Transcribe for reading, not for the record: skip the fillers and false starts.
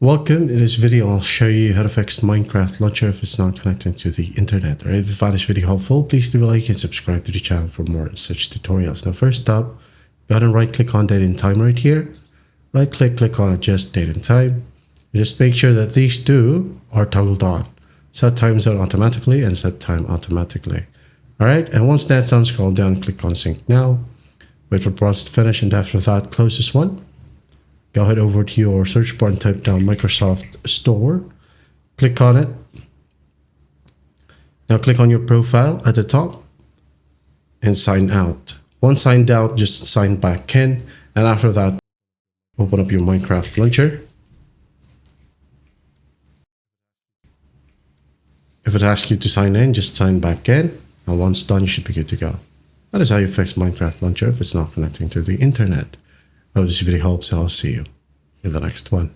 Welcome. In this video, I'll show you how to fix Minecraft launcher if it's not connecting to the internet. Alright, if you find this video helpful, please leave a like and subscribe to the channel for more such tutorials. Now, first up, go ahead and right click on date and time right here. Right click on adjust date and time. Just make sure that these two are toggled on. Set time zone automatically and set time automatically. Alright, and once that's done, scroll down, click on sync now. Wait for the process to finish, and after that, close this one. Go ahead over to your search bar and type down Microsoft Store. Click on it. Now click on your profile at the top and sign out. Once signed out, just sign back in. And after that, open up your Minecraft launcher. If it asks you to sign in, just sign back in. And once done, you should be good to go. That is how you fix Minecraft launcher if it's not connecting to the internet. I hope this video helps, and I'll see you in the next one.